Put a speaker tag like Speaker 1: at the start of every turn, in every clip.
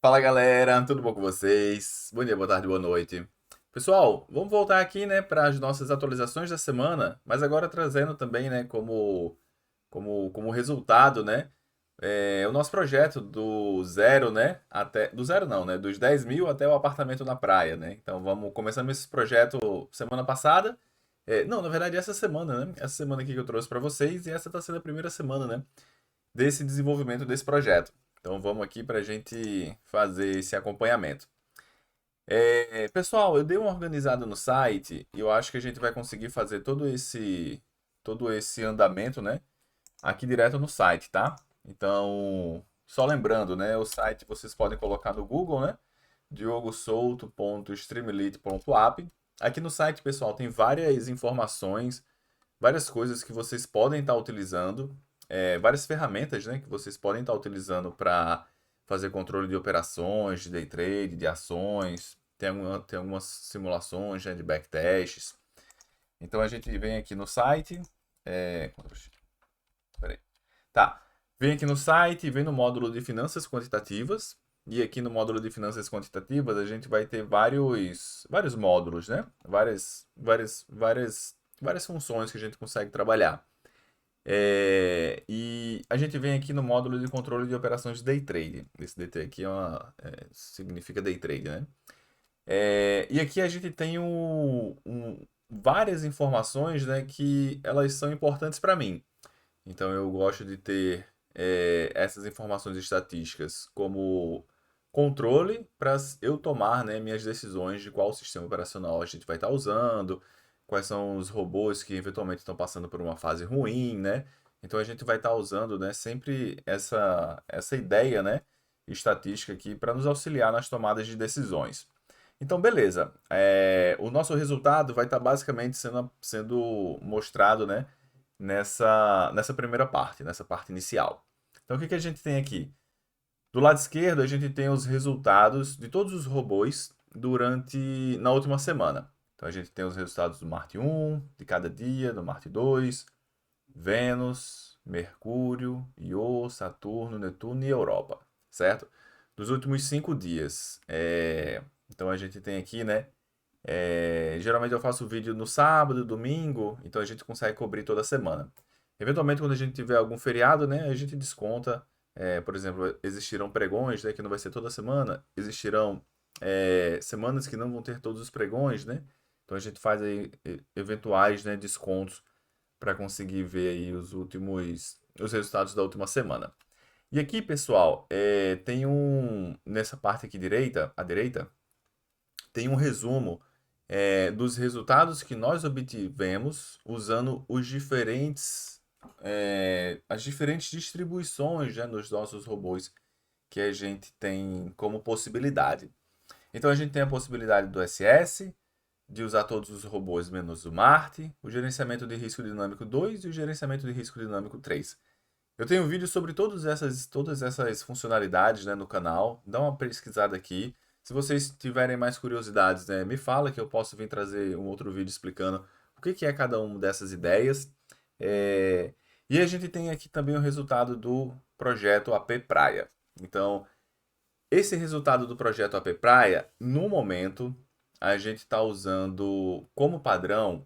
Speaker 1: Fala galera, tudo bom com vocês? Bom dia, boa tarde, boa noite. Pessoal, vamos voltar aqui, né, para as nossas atualizações da semana, mas agora trazendo também, né, como resultado, né, o nosso projeto do zero, né, até, do zero não, né, dos 10 mil até o apartamento na praia, né. Então começamos esse projeto semana passada. Não, na verdade essa semana, né, essa semana aqui que eu trouxe para vocês e essa está sendo a primeira semana, né, desse desenvolvimento desse projeto. Então vamos aqui para a gente fazer esse acompanhamento. Pessoal, eu dei uma organizada no site e eu acho que a gente vai conseguir fazer todo esse andamento, né? Aqui direto no site, tá? Então, só lembrando, né? O site vocês podem colocar no Google, né? diogosouto.streamlit.app. Aqui no site, pessoal, tem várias informações, várias coisas que vocês podem estar utilizando, várias ferramentas, né, que vocês podem estar utilizando para fazer controle de operações, de day trade, de ações. Tem algumas simulações, né, de backtests. Então a gente vem aqui no site. Peraí. Tá. Vem aqui no site, vem no módulo de finanças quantitativas. E aqui no módulo de finanças quantitativas a gente vai ter vários módulos, né? Várias funções que a gente consegue trabalhar. E a gente vem aqui no módulo de controle de operações de day trade. Esse day trade aqui significa day trade, né? E aqui a gente tem várias informações, né, que elas são importantes para mim. Então eu gosto de ter essas informações estatísticas como controle para eu tomar, né, minhas decisões de qual sistema operacional a gente vai estar usando, quais são os robôs que eventualmente estão passando por uma fase ruim, né? Então a gente vai estar usando, né, sempre essa ideia, né, estatística aqui para nos auxiliar nas tomadas de decisões. Então, beleza. O nosso resultado vai estar basicamente sendo mostrado, né, nessa primeira parte, nessa parte inicial. Então, o que que a gente tem aqui? Do lado esquerdo, a gente tem os resultados de todos os robôs na última semana. Então, a gente tem os resultados do Marte 1, de cada dia, do Marte 2, Vênus, Mercúrio, Io, Saturno, Netuno e Europa, certo? Dos últimos 5 dias. Então, a gente tem aqui, né? Geralmente eu faço vídeo no sábado, domingo, então a gente consegue cobrir toda semana. Eventualmente, quando a gente tiver algum feriado, né, a gente desconta. Por exemplo, existirão pregões, né, que não vai ser toda semana. Existirão semanas que não vão ter todos os pregões, né? Então a gente faz aí eventuais, né, descontos para conseguir ver aí os resultados da última semana. E aqui, pessoal, nessa parte aqui direita, à direita, tem um resumo dos resultados que nós obtivemos usando as diferentes distribuições, né, nos nossos robôs que a gente tem como possibilidade. Então a gente tem a possibilidade do SS, de usar todos os robôs menos o Marte, o gerenciamento de risco dinâmico 2 e o gerenciamento de risco dinâmico 3. Eu tenho um vídeo sobre todas essas funcionalidades, né, no canal. Dá uma pesquisada aqui. Se vocês tiverem mais curiosidades, né, me fala que eu posso vir trazer um outro vídeo explicando o que que é cada uma dessas ideias. É, E a gente tem aqui também o resultado do projeto AP Praia. Então, esse resultado do projeto AP Praia, no momento, a gente está usando como padrão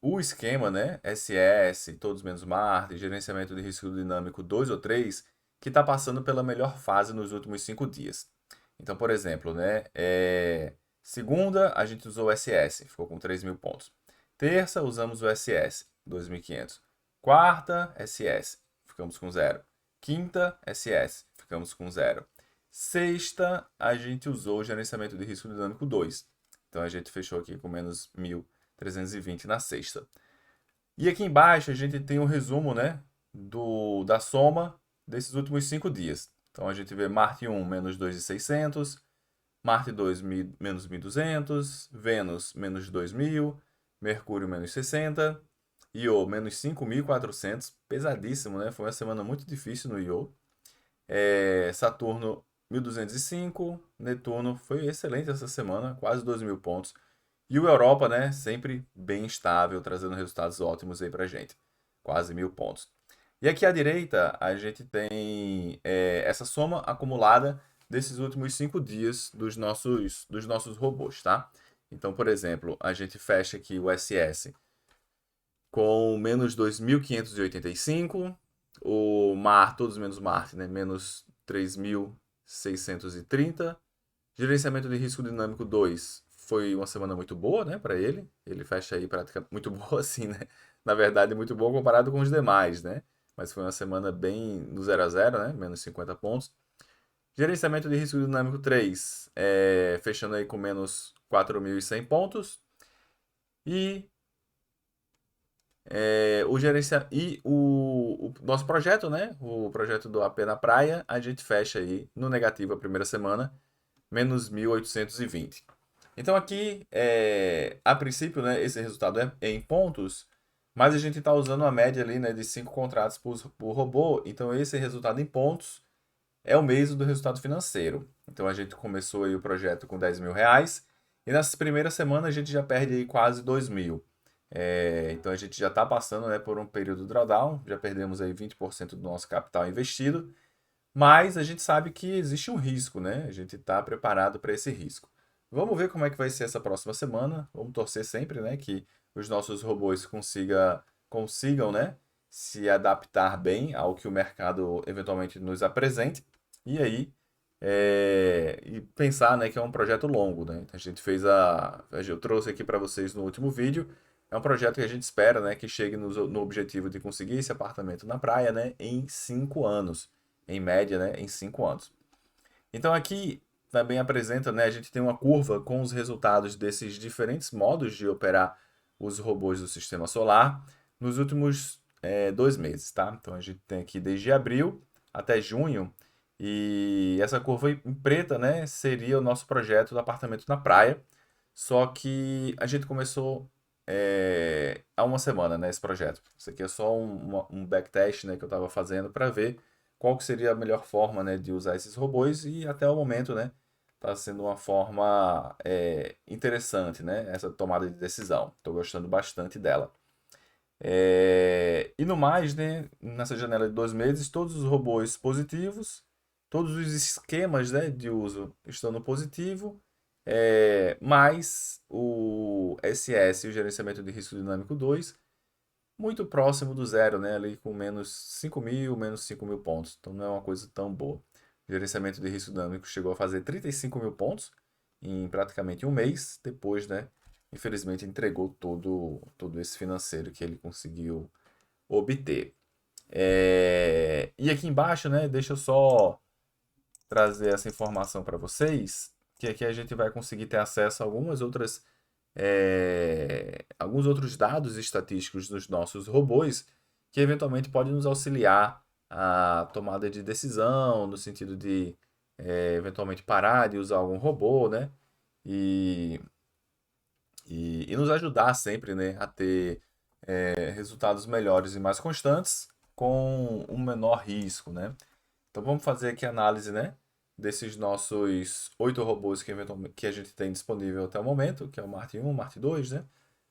Speaker 1: o esquema, né? SS, todos menos Marte, gerenciamento de risco dinâmico 2 ou 3, que está passando pela melhor fase nos últimos 5 dias. Então, por exemplo, né? Segunda, a gente usou o SS, ficou com 3.000 pontos. Terça, usamos o SS, 2.500. Quarta, SS, ficamos com zero. Quinta, SS, ficamos com zero. Sexta, a gente usou o gerenciamento de risco dinâmico 2. Então, a gente fechou aqui com menos 1.320 na sexta. E aqui embaixo a gente tem um resumo, né, da soma desses últimos 5 dias. Então a gente vê Marte 1 menos 2.600, Marte 2 menos 1.200, Vênus menos 2.000, Mercúrio menos 60, Io menos 5.400, pesadíssimo, né? Foi uma semana muito difícil no Io. Saturno 1.205, Netuno foi excelente essa semana, quase 2.000 pontos. E o Europa, né, sempre bem estável, trazendo resultados ótimos aí pra gente. Quase 1.000 pontos. E aqui à direita, a gente tem essa soma acumulada desses últimos 5 dias dos nossos robôs, tá? Então, por exemplo, a gente fecha aqui o SS com menos 2.585, o Mar, todos menos Marte, né? Menos 3.630. Gerenciamento de risco dinâmico 2 foi uma semana muito boa, né, para ele. Ele fecha aí praticamente muito boa assim, né? Na verdade, muito boa comparado com os demais, né? Mas foi uma semana bem no 0 a 0, né? Menos 50 pontos. Gerenciamento de risco dinâmico 3, fechando aí com menos 4.100 pontos. E o nosso projeto, né? O projeto do AP na praia, a gente fecha aí no negativo a primeira semana, menos 1.820. Então aqui, a princípio, né, esse resultado é em pontos, mas a gente está usando uma média ali, né, de 5 contratos por robô. Então esse resultado em pontos é o mesmo do resultado financeiro. Então a gente começou aí o projeto com R$ 10.000 e nessas primeiras semanas a gente já perde aí quase 2.000. Então a gente já está passando, né, por um período drawdown, já perdemos aí 20% do nosso capital investido, mas a gente sabe que existe um risco, né? A gente está preparado para esse risco. Vamos ver como é que vai ser essa próxima semana. Vamos torcer sempre, né, que os nossos robôs consigam, né, se adaptar bem ao que o mercado eventualmente nos apresente. E aí, e pensar, né, que é um projeto longo, né? Então, a gente fez eu trouxe aqui para vocês no último vídeo. É um projeto que a gente espera, né, que chegue no objetivo de conseguir esse apartamento na praia, né, em 5 anos. Em média, né, em 5 anos. Então aqui também apresenta, né, a gente tem uma curva com os resultados desses diferentes modos de operar os robôs do sistema solar nos últimos 2 meses, tá? Então a gente tem aqui desde abril até junho e essa curva em preta, né, seria o nosso projeto do apartamento na praia. Só que a gente começou há uma semana, né, esse projeto. Isso aqui é só um backtest, né, que eu estava fazendo para ver qual que seria a melhor forma, né, de usar esses robôs e até o momento, né, está sendo uma forma interessante, né, essa tomada de decisão. Estou gostando bastante dela. E no mais, né, nessa janela de 2 meses, todos os robôs positivos, todos os esquemas, né, de uso estão no positivo, mais o SS, o gerenciamento de risco dinâmico 2 muito próximo do zero, né? Ali com menos 5.000, menos 5.000 pontos. Então não é uma coisa tão boa. O gerenciamento de risco dinâmico chegou a fazer 35.000 pontos em praticamente um mês. Depois, né? Infelizmente entregou todo esse financeiro que ele conseguiu obter. E aqui embaixo, né? Deixa eu só trazer essa informação para vocês, que aqui a gente vai conseguir ter acesso a alguns outros dados estatísticos dos nossos robôs que eventualmente podem nos auxiliar a tomada de decisão, no sentido de eventualmente parar de usar algum robô, né? E, e nos ajudar sempre, né, a ter resultados melhores e mais constantes com um menor risco, né? Então vamos fazer aqui a análise, né, desses nossos 8 robôs que a gente tem disponível até o momento, que é o Marte 1, Marte 2, né?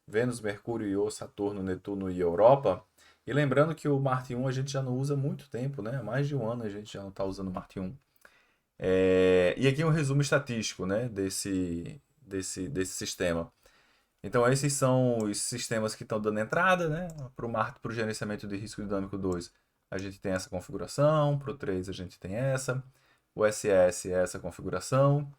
Speaker 1: Vênus, Mercúrio, Io, Saturno, Netuno e Europa. E lembrando que o Marte 1 a gente já não usa há muito tempo, né? Há mais de um ano a gente já não está usando o Marte 1. E aqui um resumo estatístico, né, desse sistema. Então, esses são os sistemas que estão dando entrada, né? Para o gerenciamento de risco dinâmico 2, a gente tem essa configuração, para o 3 a gente tem essa, o SS é essa configuração.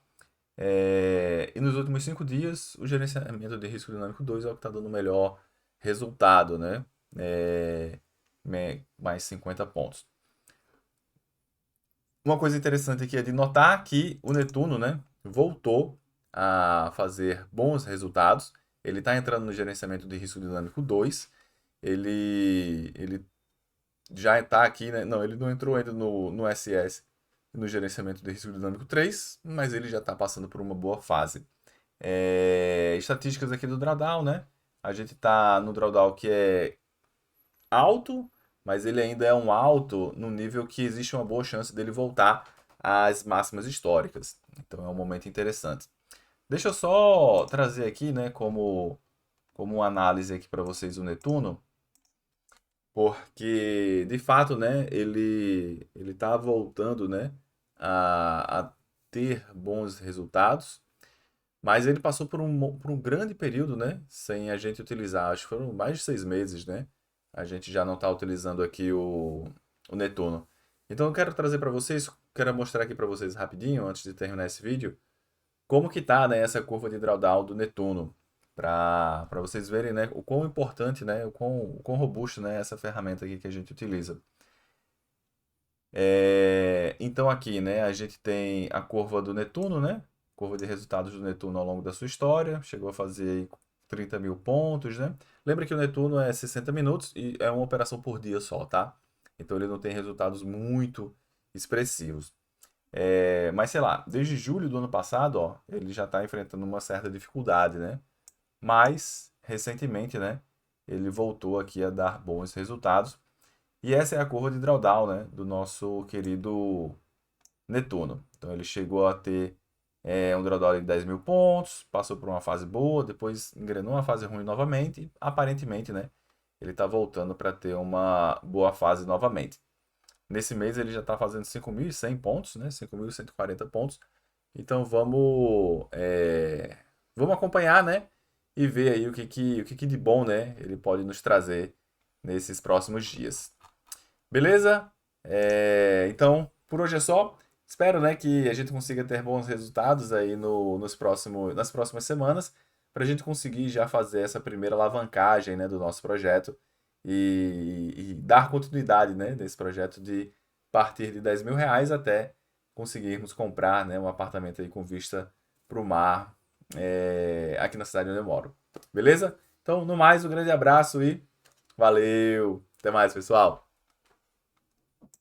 Speaker 1: E nos últimos 5 dias, o gerenciamento de risco dinâmico 2 é o que está dando o melhor resultado, né? É, mais 50 pontos. Uma coisa interessante aqui é de notar que o Netuno, né, voltou a fazer bons resultados. Ele está entrando no gerenciamento de risco dinâmico 2. Ele já está aqui, né? Não, ele não entrou ainda no SS, no gerenciamento de risco dinâmico 3, mas ele já está passando por uma boa fase. Estatísticas aqui do drawdown, né? A gente está no drawdown que é alto, mas ele ainda é um alto no nível que existe uma boa chance dele voltar às máximas históricas. Então é um momento interessante. Deixa eu só trazer aqui, né, como uma análise aqui para vocês o Netuno. porque de fato, né, ele tá voltando, né, a ter bons resultados, mas ele passou por um grande período, né, sem a gente utilizar, acho que foram mais de 6 meses, né, a gente já não está utilizando aqui o Netuno. Então eu quero trazer para vocês, quero mostrar aqui para vocês rapidinho, antes de terminar esse vídeo, como que tá, né, essa curva de drawdown do Netuno, para vocês verem, né, o quão importante, né, o quão robusto, né, essa ferramenta aqui que a gente utiliza. Então aqui, né, a gente tem a curva do Netuno, né, curva de resultados do Netuno ao longo da sua história, chegou a fazer aí 30 mil pontos, né. Lembra que o Netuno é 60 minutos e é uma operação por dia só, tá? Então ele não tem resultados muito expressivos. Mas sei lá, desde julho do ano passado, ó, ele já está enfrentando uma certa dificuldade, né? Mas recentemente, né, ele voltou aqui a dar bons resultados. E essa é a curva de drawdown, né, do nosso querido Netuno. Então ele chegou a ter um drawdown de 10 mil pontos, passou por uma fase boa, depois engrenou uma fase ruim novamente, e aparentemente, né, ele está voltando para ter uma boa fase novamente. Nesse mês ele já está fazendo 5.100 pontos, né? 5.140 pontos. Então vamos acompanhar, né? E ver aí o que que de bom, né? Ele pode nos trazer nesses próximos dias. Beleza? Então, por hoje é só. Espero, né, que a gente consiga ter bons resultados aí nas próximas semanas, para a gente conseguir já fazer essa primeira alavancagem, né, do nosso projeto e dar continuidade, né, nesse projeto de partir de 10 mil reais até conseguirmos comprar, né, um apartamento aí com vista para o mar, aqui na cidade onde eu moro. Beleza? Então, no mais, um grande abraço e valeu! Até mais, pessoal!